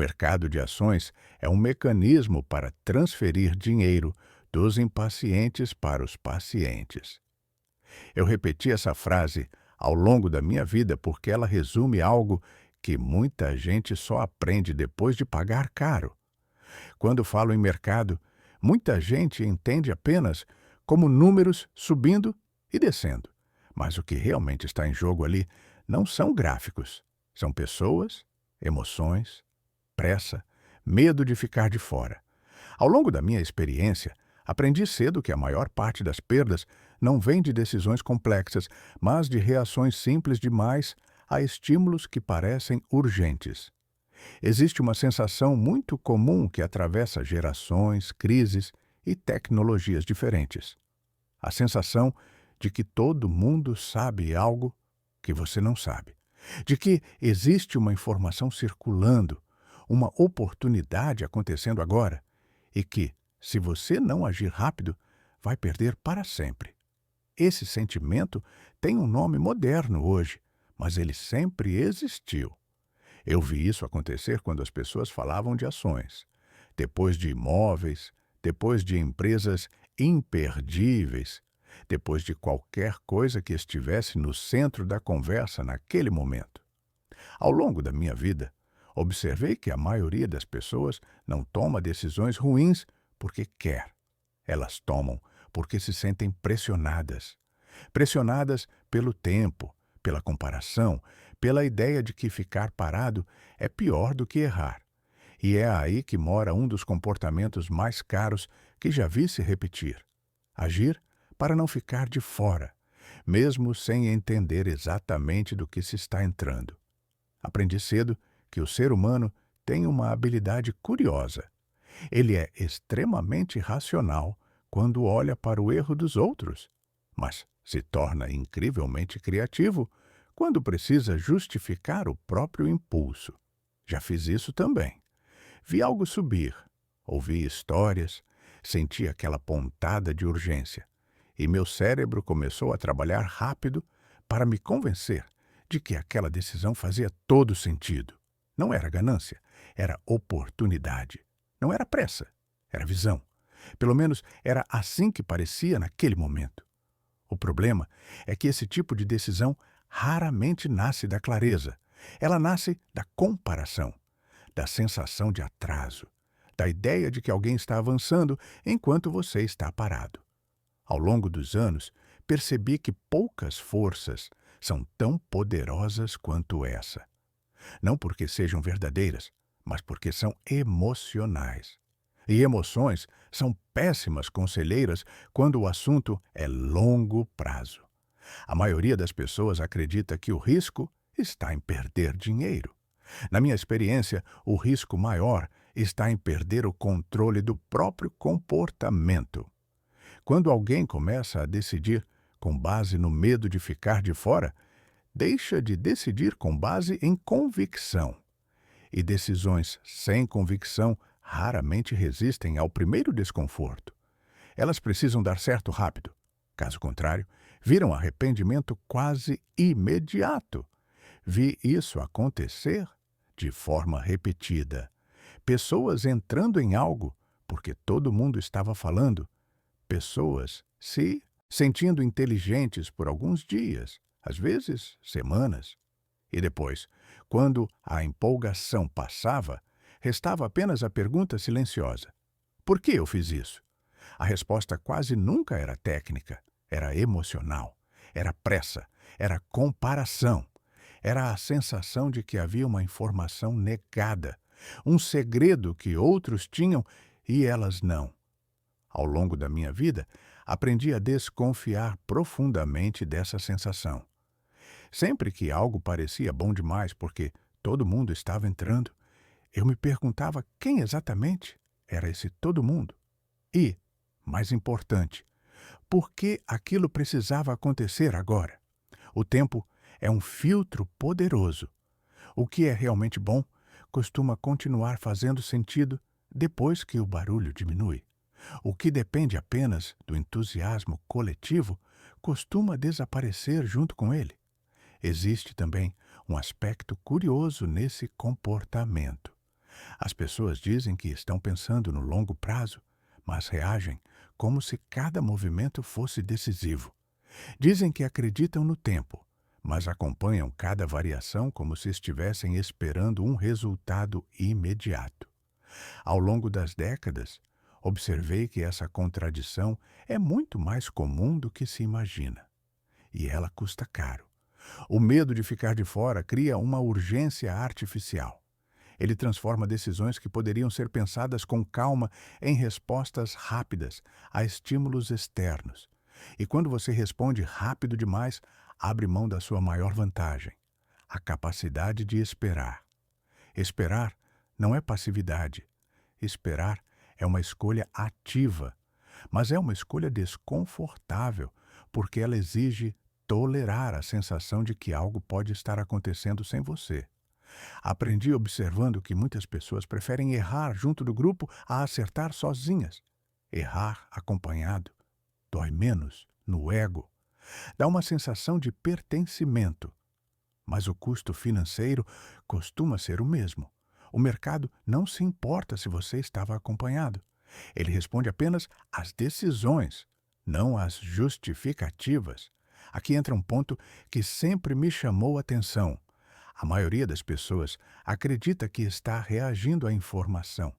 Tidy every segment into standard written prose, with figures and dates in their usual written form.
mercado de ações é um mecanismo para transferir dinheiro dos impacientes para os pacientes. Eu repeti essa frase ao longo da minha vida porque ela resume algo que muita gente só aprende depois de pagar caro. Quando falo em mercado, muita gente entende apenas como números subindo e descendo. Mas o que realmente está em jogo ali não são gráficos, são pessoas, emoções, pressa, medo de ficar de fora. Ao longo da minha experiência, aprendi cedo que a maior parte das perdas não vem de decisões complexas, mas de reações simples demais a estímulos que parecem urgentes. Existe uma sensação muito comum que atravessa gerações, crises e tecnologias diferentes. A sensação de que todo mundo sabe algo que você não sabe. De que existe uma informação circulando, uma oportunidade acontecendo agora, e que, se você não agir rápido, vai perder para sempre. Esse sentimento tem um nome moderno hoje, mas ele sempre existiu. Eu vi isso acontecer quando as pessoas falavam de ações, depois de imóveis, depois de empresas imperdíveis, depois de qualquer coisa que estivesse no centro da conversa naquele momento. Ao longo da minha vida, observei que a maioria das pessoas não toma decisões ruins porque quer. Elas tomam porque se sentem pressionadas. Pressionadas pelo tempo, pela comparação, pela ideia de que ficar parado é pior do que errar. E é aí que mora um dos comportamentos mais caros que já vi se repetir. Agir para não ficar de fora, mesmo sem entender exatamente do que se está entrando. Aprendi cedo que o ser humano tem uma habilidade curiosa. Ele é extremamente racional quando olha para o erro dos outros, mas se torna incrivelmente criativo quando precisa justificar o próprio impulso. Já fiz isso também. Vi algo subir, ouvi histórias, senti aquela pontada de urgência, e meu cérebro começou a trabalhar rápido para me convencer de que aquela decisão fazia todo sentido. Não era ganância, era oportunidade. Não era pressa, era visão. Pelo menos era assim que parecia naquele momento. O problema é que esse tipo de decisão raramente nasce da clareza. Ela nasce da comparação, da sensação de atraso, da ideia de que alguém está avançando enquanto você está parado. Ao longo dos anos, percebi que poucas forças são tão poderosas quanto essa. Não porque sejam verdadeiras, mas porque são emocionais. E emoções são péssimas conselheiras quando o assunto é longo prazo. A maioria das pessoas acredita que o risco está em perder dinheiro. Na minha experiência, o risco maior está em perder o controle do próprio comportamento. Quando alguém começa a decidir com base no medo de ficar de fora, deixa de decidir com base em convicção. E decisões sem convicção raramente resistem ao primeiro desconforto. Elas precisam dar certo rápido. Caso contrário, viram arrependimento quase imediato. Vi isso acontecer de forma repetida. Pessoas entrando em algo porque todo mundo estava falando. Pessoas se sentindo inteligentes por alguns dias, às vezes semanas. E depois, quando a empolgação passava, restava apenas a pergunta silenciosa: por que eu fiz isso? A resposta quase nunca era técnica, era emocional, era pressa, era comparação. Era a sensação de que havia uma informação negada, um segredo que outros tinham e elas não. Ao longo da minha vida, aprendi a desconfiar profundamente dessa sensação. Sempre que algo parecia bom demais porque todo mundo estava entrando, eu me perguntava quem exatamente era esse todo mundo. E, mais importante, por que aquilo precisava acontecer agora? O tempo é um filtro poderoso. O que é realmente bom costuma continuar fazendo sentido depois que o barulho diminui. O que depende apenas do entusiasmo coletivo costuma desaparecer junto com ele. Existe também um aspecto curioso nesse comportamento. As pessoas dizem que estão pensando no longo prazo, mas reagem como se cada movimento fosse decisivo. Dizem que acreditam no tempo, mas acompanham cada variação como se estivessem esperando um resultado imediato. Ao longo das décadas, observei que essa contradição é muito mais comum do que se imagina. E ela custa caro. O medo de ficar de fora cria uma urgência artificial. Ele transforma decisões que poderiam ser pensadas com calma em respostas rápidas a estímulos externos. E quando você responde rápido demais, abre mão da sua maior vantagem, a capacidade de esperar. Esperar não é passividade. Esperar é uma escolha ativa, mas é uma escolha desconfortável, porque ela exige tolerar a sensação de que algo pode estar acontecendo sem você. Aprendi observando que muitas pessoas preferem errar junto do grupo a acertar sozinhas. Errar acompanhado dói menos no ego, dá uma sensação de pertencimento, mas o custo financeiro costuma ser o mesmo. O mercado não se importa se você estava acompanhado. Ele responde apenas às decisões, não às justificativas. Aqui entra um ponto que sempre me chamou a atenção. A maioria das pessoas acredita que está reagindo à informação.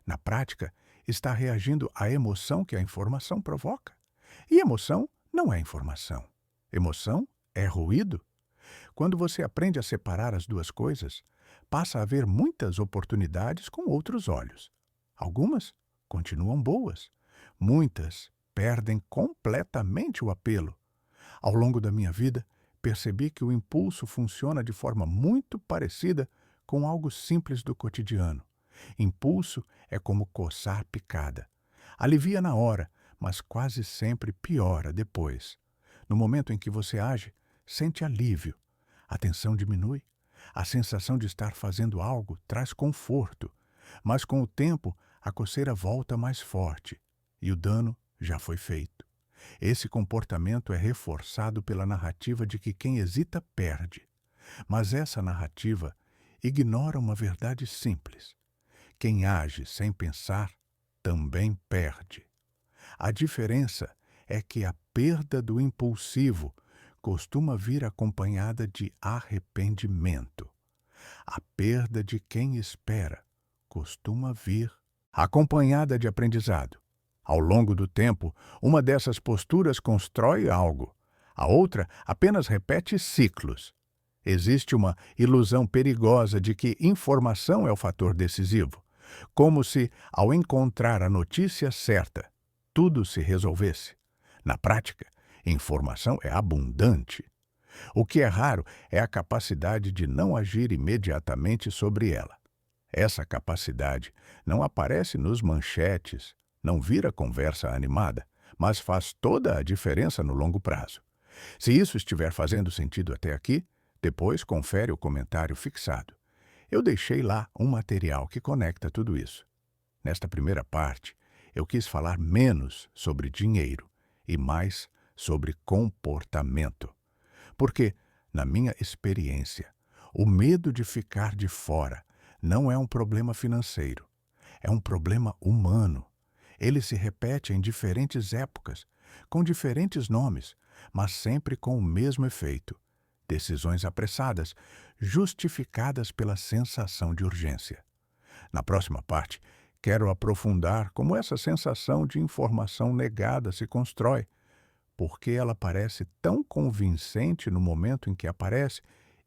Na prática, está reagindo à emoção que a informação provoca. E emoção não é informação. Emoção é ruído. Quando você aprende a separar as duas coisas, passa a ver muitas oportunidades com outros olhos. Algumas continuam boas. Muitas perdem completamente o apelo. Ao longo da minha vida, percebi que o impulso funciona de forma muito parecida com algo simples do cotidiano. Impulso é como coçar picada. Alivia na hora, mas quase sempre piora depois. No momento em que você age, sente alívio. A tensão diminui. A sensação de estar fazendo algo traz conforto. Mas com o tempo, a coceira volta mais forte e o dano já foi feito. Esse comportamento é reforçado pela narrativa de que quem hesita perde. Mas essa narrativa ignora uma verdade simples. Quem age sem pensar também perde. A diferença é que a perda do impulsivo costuma vir acompanhada de arrependimento. A perda de quem espera costuma vir acompanhada de aprendizado. Ao longo do tempo, uma dessas posturas constrói algo, a outra apenas repete ciclos. Existe uma ilusão perigosa de que informação é o fator decisivo, como se, ao encontrar a notícia certa, tudo se resolvesse. Na prática, informação é abundante. O que é raro é a capacidade de não agir imediatamente sobre ela. Essa capacidade não aparece nos manchetes, não vira conversa animada, mas faz toda a diferença no longo prazo. Se isso estiver fazendo sentido até aqui, depois confere o comentário fixado. Eu deixei lá um material que conecta tudo isso. Nesta primeira parte, eu quis falar menos sobre dinheiro e mais sobre comportamento. Porque, na minha experiência, o medo de ficar de fora não é um problema financeiro, é um problema humano. Ele se repete em diferentes épocas, com diferentes nomes, mas sempre com o mesmo efeito. Decisões apressadas, justificadas pela sensação de urgência. Na próxima parte, quero aprofundar como essa sensação de informação negada se constrói, porque ela parece tão convincente no momento em que aparece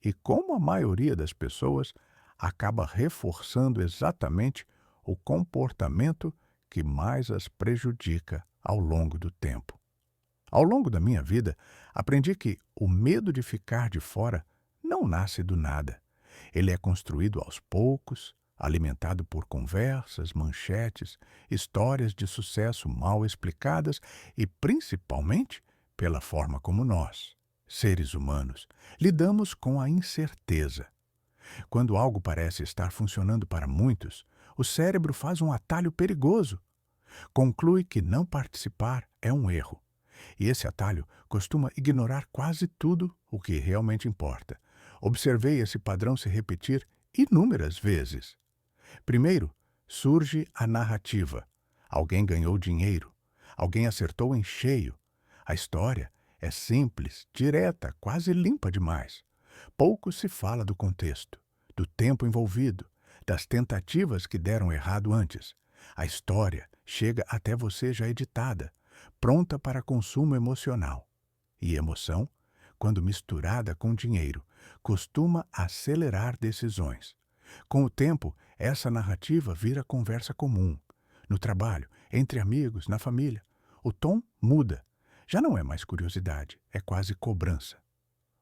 e como a maioria das pessoas acaba reforçando exatamente o comportamento que mais as prejudica ao longo do tempo. Ao longo da minha vida, aprendi que o medo de ficar de fora não nasce do nada. Ele é construído aos poucos, alimentado por conversas, manchetes, histórias de sucesso mal explicadas e, principalmente, pela forma como nós, seres humanos, lidamos com a incerteza. Quando algo parece estar funcionando para muitos, o cérebro faz um atalho perigoso. Conclui que não participar é um erro. E esse atalho costuma ignorar quase tudo o que realmente importa. Observei esse padrão se repetir inúmeras vezes. Primeiro, surge a narrativa. Alguém ganhou dinheiro. Alguém acertou em cheio. A história é simples, direta, quase limpa demais. Pouco se fala do contexto, do tempo envolvido, das tentativas que deram errado antes. A história chega até você já editada, pronta para consumo emocional. E emoção, quando misturada com dinheiro, costuma acelerar decisões. Com o tempo, essa narrativa vira conversa comum. No trabalho, entre amigos, na família. O tom muda. Já não é mais curiosidade, é quase cobrança.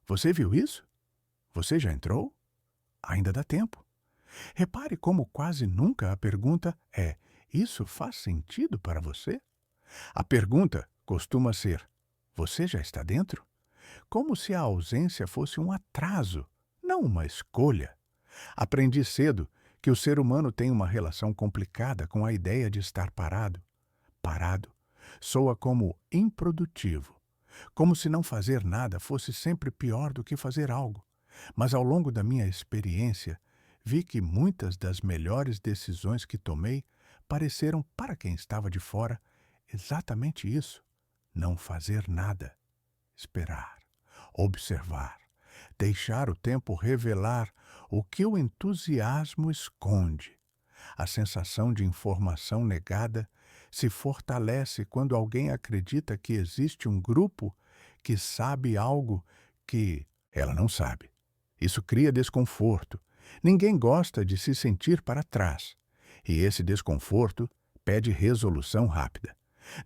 Você viu isso? Você já entrou? Ainda dá tempo. Repare como quase nunca a pergunta é: isso faz sentido para você? A pergunta costuma ser: você já está dentro? Como se a ausência fosse um atraso, não uma escolha. Aprendi cedo que o ser humano tem uma relação complicada com a ideia de estar parado. Parado soa como improdutivo, como se não fazer nada fosse sempre pior do que fazer algo. Mas ao longo da minha experiência, vi que muitas das melhores decisões que tomei pareceram, para quem estava de fora, exatamente isso: não fazer nada, esperar, observar, deixar o tempo revelar o que o entusiasmo esconde. A sensação de informação negada se fortalece quando alguém acredita que existe um grupo que sabe algo que ela não sabe. Isso cria desconforto. Ninguém gosta de se sentir para trás. E esse desconforto pede resolução rápida.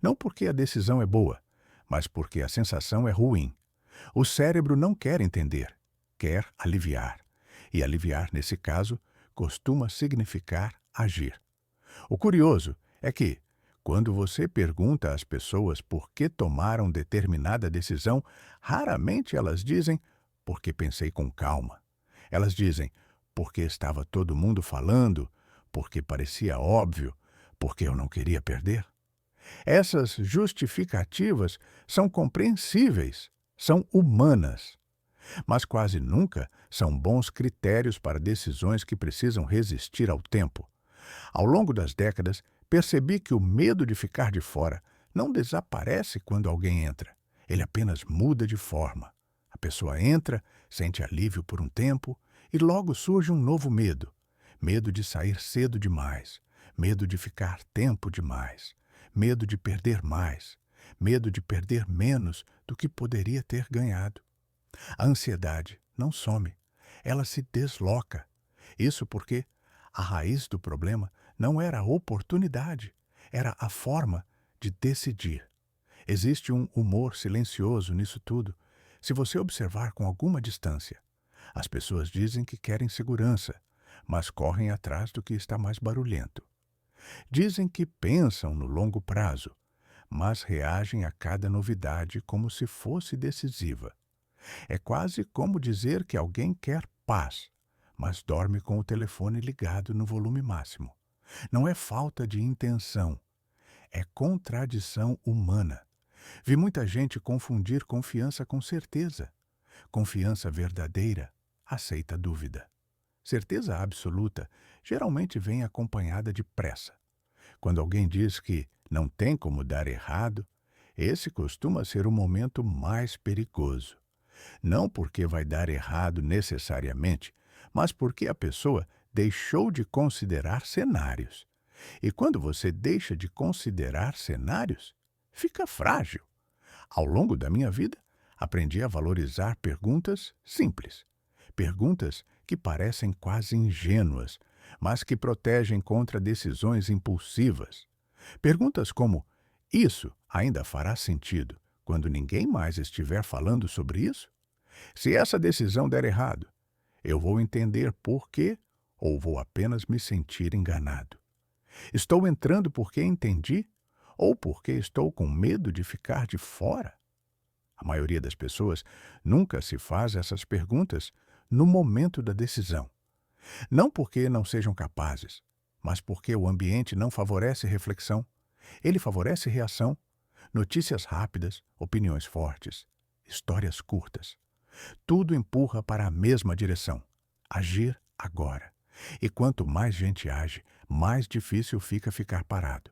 Não porque a decisão é boa, mas porque a sensação é ruim. O cérebro não quer entender, quer aliviar. E aliviar, nesse caso, costuma significar agir. O curioso é que, quando você pergunta às pessoas por que tomaram determinada decisão, raramente elas dizem porque pensei com calma. Elas dizem porque estava todo mundo falando, porque parecia óbvio, porque eu não queria perder. Essas justificativas são compreensíveis, são humanas, mas quase nunca são bons critérios para decisões que precisam resistir ao tempo. Ao longo das décadas, percebi que o medo de ficar de fora não desaparece quando alguém entra. Ele apenas muda de forma. A pessoa entra, sente alívio por um tempo e logo surge um novo medo. Medo de sair cedo demais, medo de ficar tempo demais, medo de perder mais, medo de perder menos do que poderia ter ganhado. A ansiedade não some, ela se desloca. Isso porque a raiz do problema não era a oportunidade, era a forma de decidir. Existe um humor silencioso nisso tudo, se você observar com alguma distância. As pessoas dizem que querem segurança, mas correm atrás do que está mais barulhento. Dizem que pensam no longo prazo, mas reagem a cada novidade como se fosse decisiva. É quase como dizer que alguém quer paz, mas dorme com o telefone ligado no volume máximo. Não é falta de intenção, é contradição humana. Vi muita gente confundir confiança com certeza. Confiança verdadeira aceita dúvida. Certeza absoluta geralmente vem acompanhada de pressa. Quando alguém diz que não tem como dar errado, esse costuma ser o momento mais perigoso. Não porque vai dar errado necessariamente, mas porque a pessoa deixou de considerar cenários. E quando você deixa de considerar cenários, fica frágil. Ao longo da minha vida, aprendi a valorizar perguntas simples. Perguntas que parecem quase ingênuas, mas que protegem contra decisões impulsivas. Perguntas como: isso ainda fará sentido quando ninguém mais estiver falando sobre isso? Se essa decisão der errado, eu vou entender por quê ou vou apenas me sentir enganado? Estou entrando porque entendi ou porque estou com medo de ficar de fora? A maioria das pessoas nunca se faz essas perguntas no momento da decisão. Não porque não sejam capazes, mas porque o ambiente não favorece reflexão. Ele favorece reação, notícias rápidas, opiniões fortes, histórias curtas. Tudo empurra para a mesma direção: agir agora. E quanto mais gente age, mais difícil fica ficar parado.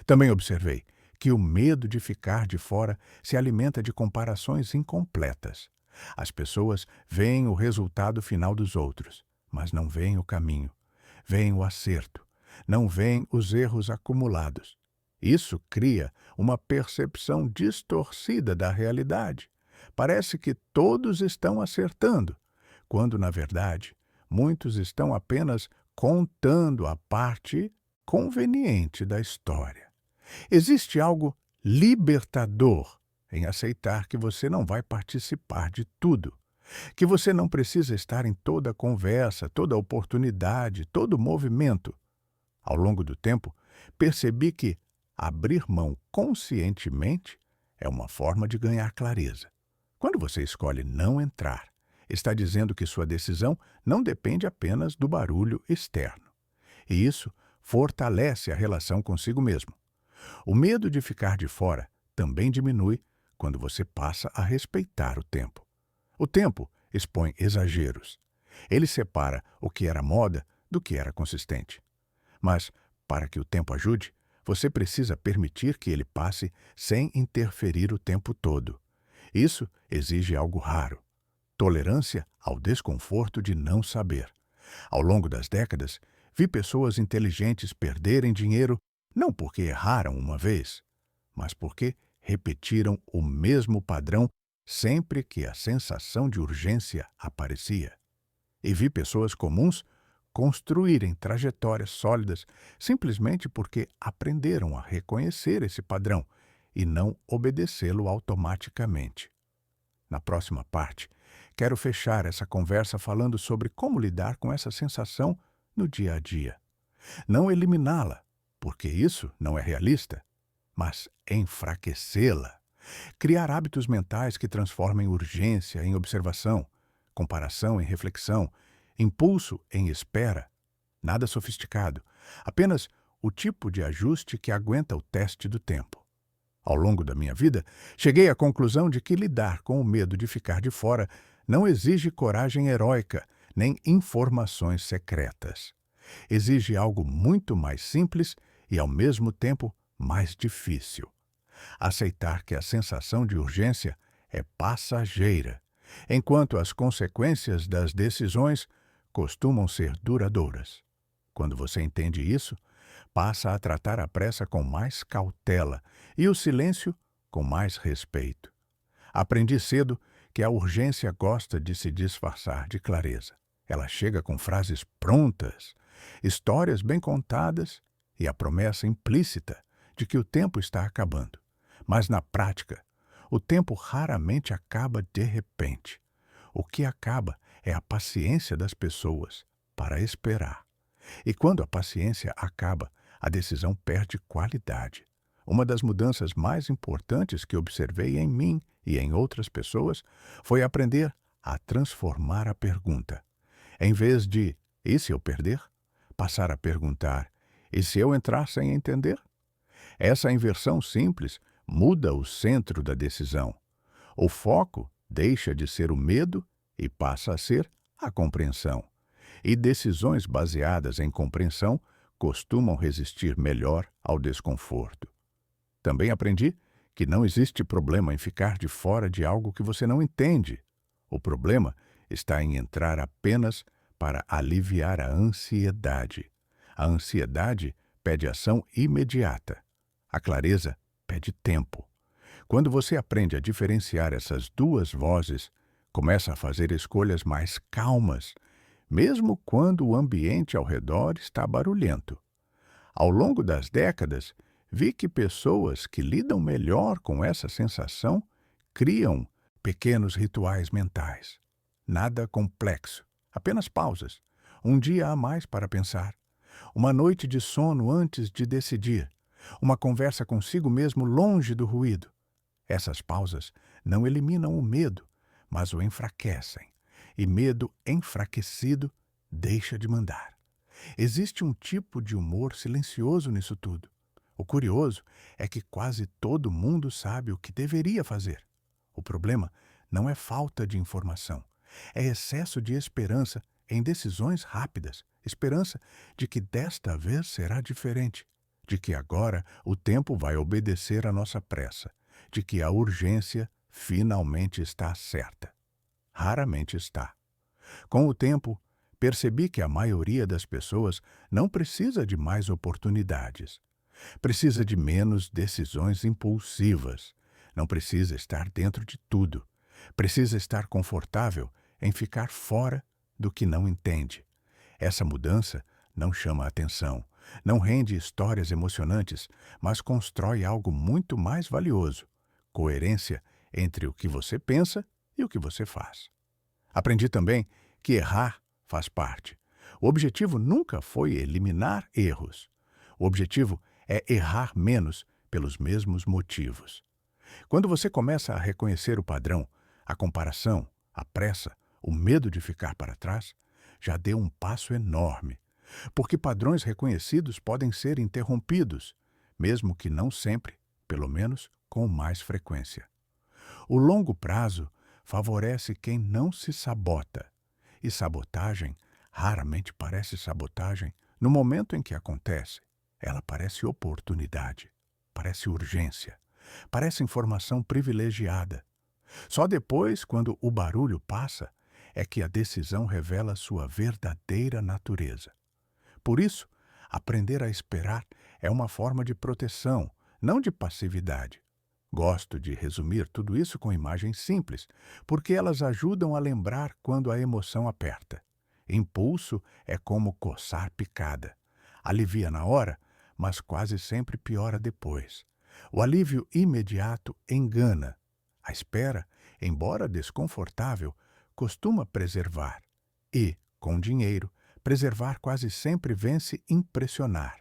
Também observei que o medo de ficar de fora se alimenta de comparações incompletas. As pessoas veem o resultado final dos outros, mas não veem o caminho, veem o acerto, não veem os erros acumulados. Isso cria uma percepção distorcida da realidade. Parece que todos estão acertando, quando, na verdade, muitos estão apenas contando a parte conveniente da história. Existe algo libertador em aceitar que você não vai participar de tudo, que você não precisa estar em toda a conversa, toda a oportunidade, todo o movimento. Ao longo do tempo, percebi que abrir mão conscientemente é uma forma de ganhar clareza. Quando você escolhe não entrar, está dizendo que sua decisão não depende apenas do barulho externo. E isso fortalece a relação consigo mesmo. O medo de ficar de fora também diminui quando você passa a respeitar o tempo. O tempo expõe exageros. Ele separa o que era moda do que era consistente. Mas, para que o tempo ajude, você precisa permitir que ele passe sem interferir o tempo todo. Isso exige algo raro: tolerância ao desconforto de não saber. Ao longo das décadas, vi pessoas inteligentes perderem dinheiro não porque erraram uma vez, mas porque repetiram o mesmo padrão sempre que a sensação de urgência aparecia. E vi pessoas comuns construírem trajetórias sólidas simplesmente porque aprenderam a reconhecer esse padrão e não obedecê-lo automaticamente. Na próxima parte, quero fechar essa conversa falando sobre como lidar com essa sensação no dia a dia. Não eliminá-la, porque isso não é realista, mas enfraquecê-la. Criar hábitos mentais que transformem urgência em observação, comparação em reflexão, impulso em espera. Nada sofisticado, apenas o tipo de ajuste que aguenta o teste do tempo. Ao longo da minha vida, cheguei à conclusão de que lidar com o medo de ficar de fora não exige coragem heróica, nem informações secretas. Exige algo muito mais simples e, ao mesmo tempo, mais difícil. Aceitar que a sensação de urgência é passageira, enquanto as consequências das decisões costumam ser duradouras. Quando você entende isso, passa a tratar a pressa com mais cautela e o silêncio com mais respeito. Aprendi cedo que a urgência gosta de se disfarçar de clareza. Ela chega com frases prontas, histórias bem contadas e a promessa implícita de que o tempo está acabando. Mas, na prática, o tempo raramente acaba de repente. O que acaba é a paciência das pessoas para esperar. E quando a paciência acaba, a decisão perde qualidade. Uma das mudanças mais importantes que observei em mim e em outras pessoas foi aprender a transformar a pergunta. Em vez de "e se eu perder?", passar a perguntar "e se eu entrar sem entender?". Essa inversão simples muda o centro da decisão. O foco deixa de ser o medo e passa a ser a compreensão. E decisões baseadas em compreensão costumam resistir melhor ao desconforto. Também aprendi que não existe problema em ficar de fora de algo que você não entende. O problema está em entrar apenas para aliviar a ansiedade. A ansiedade pede ação imediata. A clareza pede tempo. Quando você aprende a diferenciar essas duas vozes, começa a fazer escolhas mais calmas, mesmo quando o ambiente ao redor está barulhento. Ao longo das décadas, vi que pessoas que lidam melhor com essa sensação criam pequenos rituais mentais. Nada complexo, apenas pausas, um dia a mais para pensar, uma noite de sono antes de decidir, uma conversa consigo mesmo longe do ruído. Essas pausas não eliminam o medo, mas o enfraquecem. E medo enfraquecido deixa de mandar. Existe um tipo de humor silencioso nisso tudo. O curioso é que quase todo mundo sabe o que deveria fazer. O problema não é falta de informação, é excesso de esperança em decisões rápidas esperança de que desta vez será diferente, de que agora o tempo vai obedecer à nossa pressa, de que a urgência finalmente está certa. Raramente está. Com o tempo, percebi que a maioria das pessoas não precisa de mais oportunidades. Precisa de menos decisões impulsivas. Não precisa estar dentro de tudo. Precisa estar confortável em ficar fora do que não entende. Essa mudança não chama atenção, não rende histórias emocionantes, mas constrói algo muito mais valioso: coerência entre o que você pensa e o que você faz. Aprendi também que errar faz parte. O objetivo nunca foi eliminar erros. O objetivo é errar menos pelos mesmos motivos. Quando você começa a reconhecer o padrão, a comparação, a pressa, o medo de ficar para trás, já deu um passo enorme. Porque padrões reconhecidos podem ser interrompidos, mesmo que não sempre, pelo menos com mais frequência. O longo prazo favorece quem não se sabota. E sabotagem raramente parece sabotagem no momento em que acontece. Ela parece oportunidade, parece urgência, parece informação privilegiada. Só depois, quando o barulho passa, é que a decisão revela sua verdadeira natureza. Por isso, aprender a esperar é uma forma de proteção, não de passividade. Gosto de resumir tudo isso com imagens simples, porque elas ajudam a lembrar quando a emoção aperta. Impulso é como coçar picada. Alivia na hora, mas quase sempre piora depois. O alívio imediato engana. A espera, embora desconfortável, costuma preservar. E, com dinheiro, preservar quase sempre vence impressionar.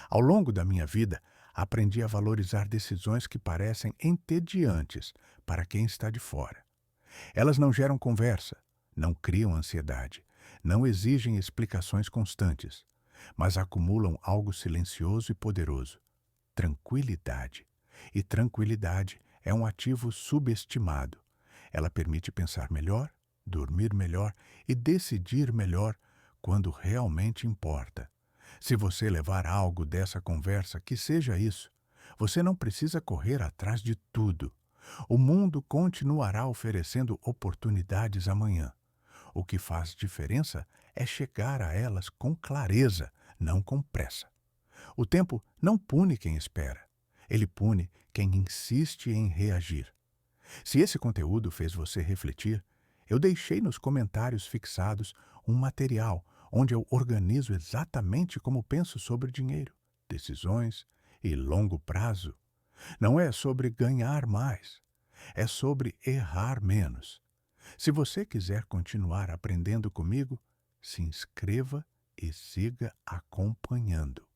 Ao longo da minha vida, aprendi a valorizar decisões que parecem entediantes para quem está de fora. Elas não geram conversa, não criam ansiedade, não exigem explicações constantes, mas acumulam algo silencioso e poderoso: tranquilidade. E tranquilidade é um ativo subestimado. Ela permite pensar melhor, dormir melhor e decidir melhor quando realmente importa. Se você levar algo dessa conversa, que seja isso. Você não precisa correr atrás de tudo. O mundo continuará oferecendo oportunidades amanhã. O que faz diferença é chegar a elas com clareza, não com pressa. O tempo não pune quem espera. Ele pune quem insiste em reagir. Se esse conteúdo fez você refletir, eu deixei nos comentários fixados um material onde eu organizo exatamente como penso sobre dinheiro, decisões e longo prazo. Não é sobre ganhar mais, é sobre errar menos. Se você quiser continuar aprendendo comigo, se inscreva e siga acompanhando.